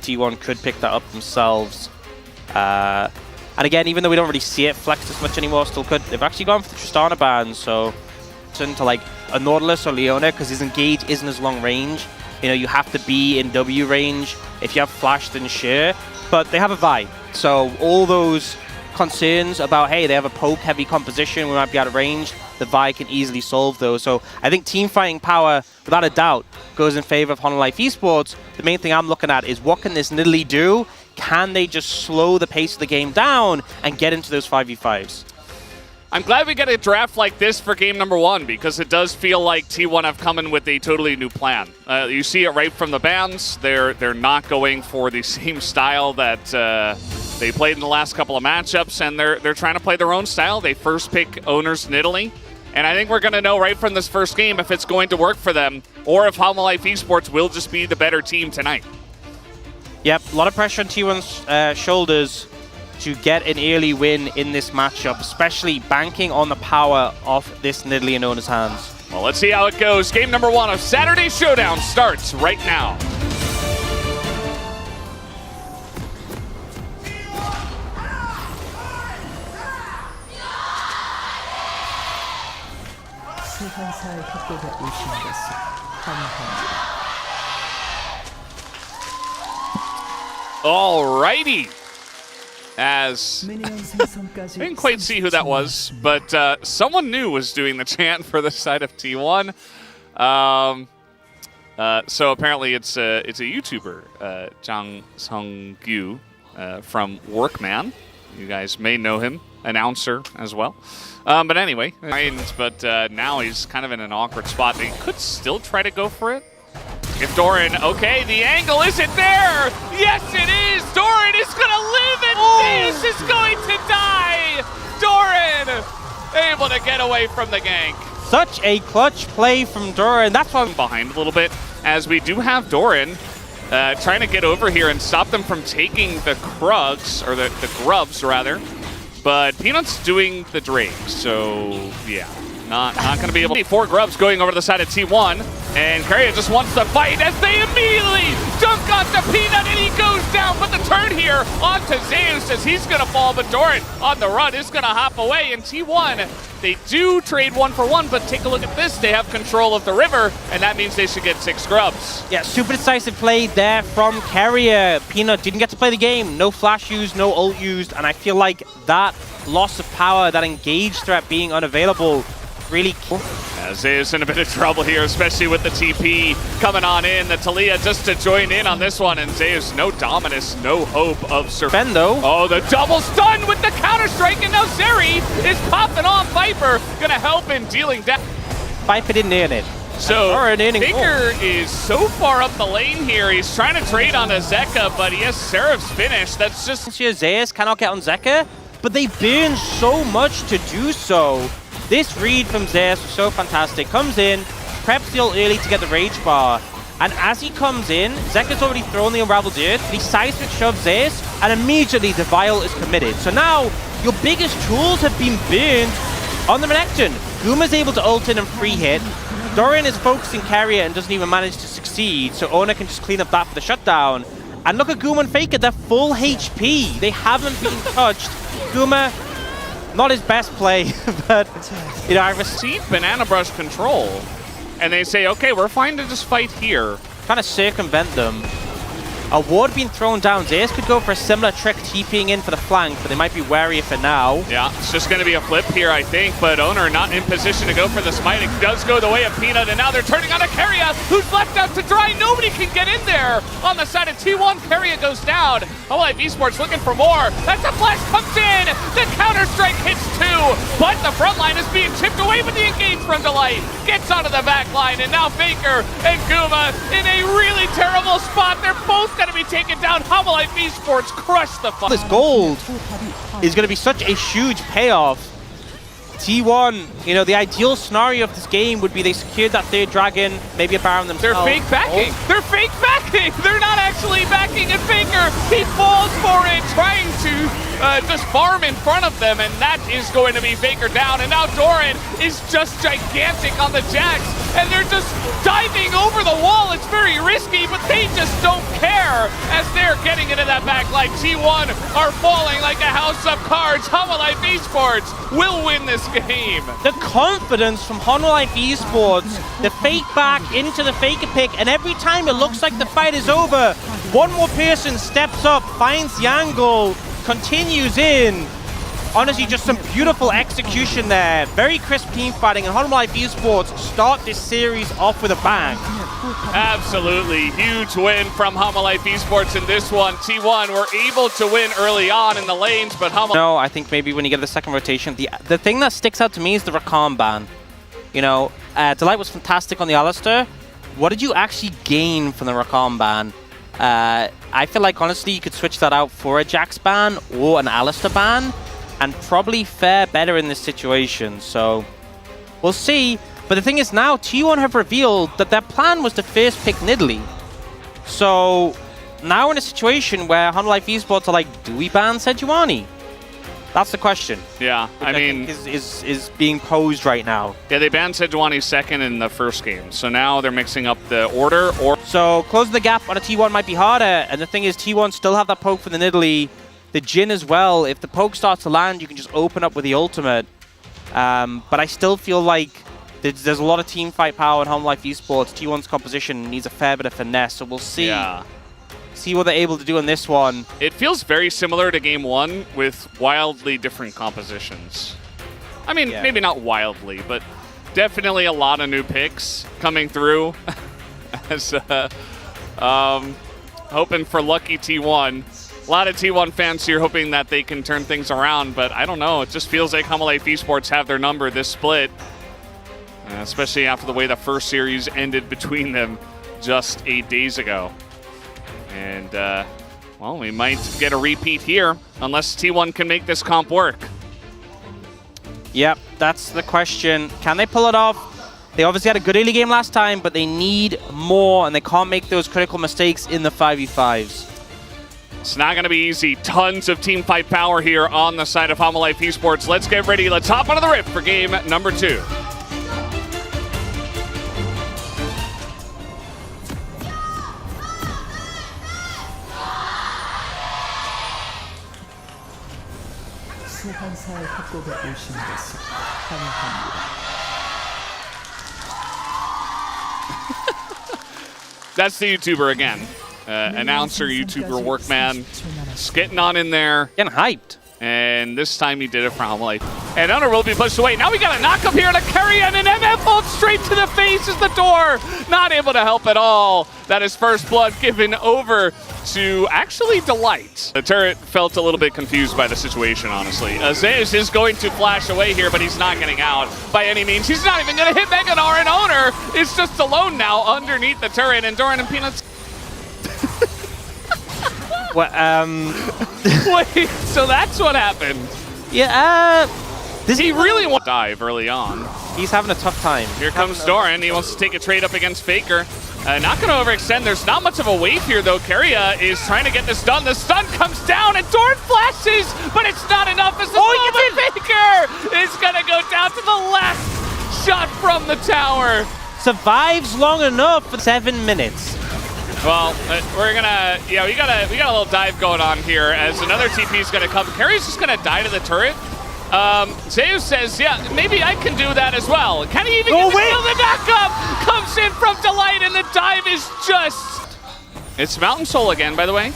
T1 could pick that up themselves. And again, even though we don't really see it flexed as much anymore, still could. They've actually gone for the Tristana ban, so to like a Nautilus or Leona, because his engage isn't as long range. You know, you have to be in W range. If you have flash, then sure. But they have a Vi, so all those concerns about, hey, they have a poke-heavy composition, we might be out of range, the Vi can easily solve those. So I think team fighting power, without a doubt, goes in favor of HLE ESPORts. The main thing I'm looking at is what can this Nidalee do? Can they just slow the pace of the game down and get into those 5v5s? I'm glad we get a draft like this for game number 1, because it does feel like T1 have come in with a totally new plan. You see it right from the bans. They're not going for the same style that they played in the last couple of matchups, and they're trying to play their own style. They first pick Owners Nidalee, and I think we're going to know right from this first game if it's going to work for them, or if HLE ESPORts will just be the better team tonight. Yep, a lot of pressure on T1's shoulders to get an early win in this matchup, especially banking on the power of this Nidalee and Owner's hands. Well, let's see how it goes. Game number 1 of Saturday Showdown starts right now. Alrighty. As I didn't quite see who that was, but someone new was doing the chant for the side of T1. So apparently it's a YouTuber, Jang Sung-gyu from Workman. You guys may know him, announcer as well. But anyway, now he's kind of in an awkward spot. They could still try to go for it. If Doran, okay, the angle isn't there! Yes, it is! Doran is gonna live and Zeus is going to die! Doran able to get away from the gank. Such a clutch play from Doran. That's why I'm behind a little bit, as we do have Doran trying to get over here and stop them from taking the Krugs, or the Grubs rather. But Peanut's doing the Drake, so yeah. Not going to be able to. 4 Grubs going over to the side of T1, and Carrier just wants to fight as they immediately dunk onto Peanut, and he goes down. But the turn here onto Zeus as he's going to fall, but Doran on the run is going to hop away. And T1, they do trade 1-for-1, but take a look at this. They have control of the river, and that means they should get 6 Grubs. Yeah, super decisive play there from Carrier. Peanut didn't get to play the game. No flash used, no ult used, and I feel like that loss of power, that engage threat being unavailable, really cool. Zeus in a bit of trouble here, especially with the TP coming on in. The Talia just to join in on this one, and Zeus, no Dominus, no hope of survival. though. Oh, the double stun with the counter-strike, and now Zeri is popping off Viper, gonna help in dealing down. Viper didn't earn it. So, Baker is so far up the lane here. He's trying to trade on a Zeka, but he has Seraph's finish. That's just... Zeus cannot get on Zeka, but they burn so much to do so. This read from Zeus was so fantastic. Comes in, preps the ult early to get the rage bar, and as he comes in, Zeka's already thrown the Unraveled Earth, but he seismic shoves Zeus, and immediately the Vial is committed. So now, your biggest tools have been burned on the Renekton. Guma's able to ult in and free hit. Doran is focusing Carrier and doesn't even manage to succeed, so Ona can just clean up that for the shutdown. And look at Guma and Faker, they're full HP. They haven't been touched. Guma, not his best play, but, you know, I received Banana Brush control, and they say, okay, we're fine to just fight here. Trying to circumvent them. A ward being thrown down. Zeus could go for a similar trick, TPing in for the flank, but they might be wary of it now. Yeah, it's just going to be a flip here, I think, but Owner not in position to go for the smite. It does go the way of Peanut, and now they're turning on a Carrier, who's left out to dry. Nobody can get in there. On the side of T1, Carrier goes down. HLE ESPORts looking for more. That's a flash comes in. The counter-strike hits 2, but the front line is being chipped away with the engage from Delight. Gets onto the back line, and now Faker and Guma in a really terrible spot. They're both going to be taken down. HLE ESPORts crush the fight. This gold is going to be such a huge payoff. T1, you know, the ideal scenario of this game would be they secured that 3rd dragon, maybe a Baron themselves. They're fake backing. They're fake backing. They're not actually backing, and Faker Faker, he falls for it, trying to just farm in front of them, and that is going to be Faker down. And now Doran is just gigantic on the Jax, and they're just diving over the wall. It's very risky, but they just don't care as they're getting into that backline. T1 are falling like a house of cards. HLE ESPORTS will win this game. The confidence from HLE ESPORTS, the fake back into the faker pick, and every time it looks like the fight is over, one more person steps up, finds the angle, continues in. Honestly, just some beautiful execution there. Very crisp team fighting, and HLE ESPORTS start this series off with a bang. Absolutely. Huge win from HLE ESPORTS in this one. T1 were able to win early on in the lanes, but No, I think maybe when you get the second rotation, the thing that sticks out to me is the Rakan ban. You know, Delight was fantastic on the Alistar. What did you actually gain from the Rakan ban? I feel like, honestly, you could switch that out for a Jax ban or an Alistar ban, and probably fare better in this situation. So we'll see. But the thing is, now T1 have revealed that their plan was to first pick Nidalee. So now we're in a situation where HLE ESPORTS are like, do we ban Sejuani? That's the question. Yeah, I mean, is being posed right now. Yeah, they banned Sejuani second in the first game, so now they're mixing up the order. So closing the gap on a T1 might be harder, and the thing is, T1 still have that poke for the Nidalee, the Jhin as well. If the poke starts to land, you can just open up with the ultimate. But I still feel like there's a lot of team fight power in HLE ESPORTS. T1's composition needs a fair bit of finesse, so we'll see. Yeah. See what they're able to do in this one. It feels very similar to game one with wildly different compositions. I mean, maybe not wildly, but definitely a lot of new picks coming through. As hoping for lucky T1. A lot of T1 fans here hoping that they can turn things around, but I don't know. It just feels like HLE ESPORTS have their number this split, especially after the way the first series ended between them just 8 days ago. And, well, we might get a repeat here unless T1 can make this comp work. Yep, that's the question. Can they pull it off? They obviously had a good early game last time, but they need more, and they can't make those critical mistakes in the 5v5s. It's not going to be easy. Tons of team fight power here on the side of HLE ESPORTS. Let's get ready. Let's hop onto the rip for game number 2. That's the YouTuber again. Announcer, YouTuber, workman. Just getting on in there. Getting hyped. And this time he did it for HLE. And Honor will be pushed away. Now we got a knock up here to carry and an MF ult straight to the face is the door. Not able to help at all. That is first blood given over to actually Delight. The turret felt a little bit confused by the situation, honestly. Zeus is going to flash away here, but he's not getting out by any means. He's not even going to hit Meganar, and Honor is just alone now underneath the turret, and Doran and Peanuts. What, Wait, so that's what happened. Yeah, Does he really want to dive early on? he's having a tough time. Here comes Doran. He wants to take a trade up against Faker. Not going to overextend. There's not much of a wave here, though. Keria is trying to get this done. The stun comes down, and Doran flashes, but it's not enough as the Faker is going to go down to the last shot from the tower. Survives long enough for 7 minutes. Well, we're gonna, we got a little dive going on here as another TP is gonna come. Keria's just gonna die to the turret. Zeus says, yeah, maybe I can do that as well. Can he even get the knockup? Comes in from Delight, and the dive is just... It's Mountain Soul again, by the way.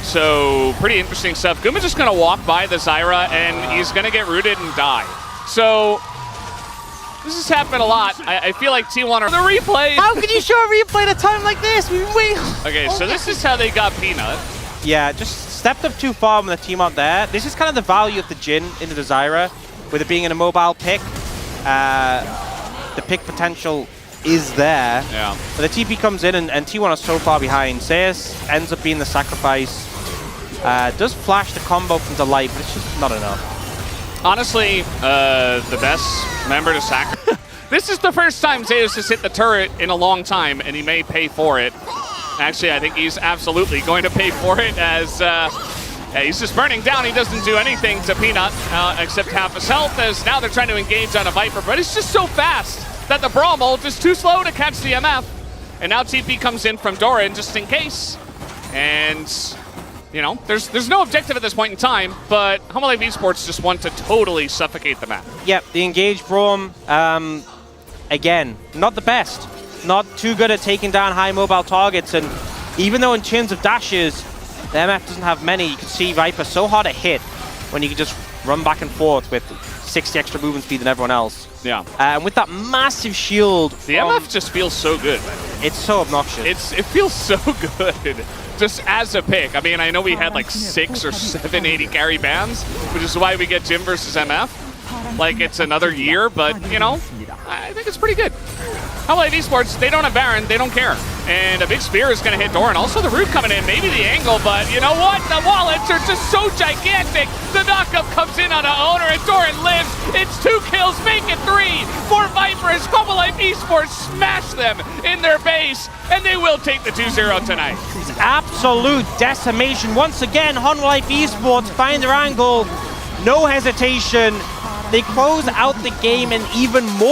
So, pretty interesting stuff. Guma's just gonna walk by the Zyra, and he's gonna get rooted and die. So... This has happened a lot. I feel like T1 are the replay. How can you show a replay at a time like this? Okay, so this is how they got Peanut. Yeah, just stepped up too far when the team out there. This is kind of the value of the Jhin into the Zyra, with it being in a mobile pick. The pick potential is there. Yeah. But the TP comes in, and T1 are so far behind. Zeus ends up being the sacrifice. Does flash the combo from Delight, but it's just not enough. Honestly, the best member to sacrifice. This is the first time Zeus has hit the turret in a long time, and he may pay for it. Actually, I think he's absolutely going to pay for it as he's just burning down. He doesn't do anything to Peanut except half his health, as now they're trying to engage on a Viper, but it's just so fast that the Brawl ult is too slow to catch the MF. And now TP comes in from Doran just in case. And, you know, there's no objective at this point in time, but HLE ESPORTS just want to totally suffocate the map. Yep, the engaged Braum, again, not the best. Not too good at taking down high mobile targets, and even though in terms of dashes, the MF doesn't have many, you can see Viper so hard to hit when you can just run back and forth with 60 extra movement speed than everyone else. Yeah. And with that massive shield, the MF just feels so good. It's so obnoxious. It feels so good. Just as a pick. I mean, I know we had like 6 or 7 AD carry bans, which is why we get Jim versus MF. Like it's another year, but you know, I think it's pretty good. HLE ESPORTS, they don't have Baron, they don't care. And a big spear is going to hit Doran. Also the root coming in, maybe the angle, but you know what? The wallets are just so gigantic. The knockup comes in on an owner and Doran lives. It's 2 kills, make it 3 for Viper as HLE ESPORTS smash them in their base, and they will take the 2-0 tonight. It's absolute decimation. Once again, HLE ESPORTS find their angle, no hesitation. They close out the game, and even more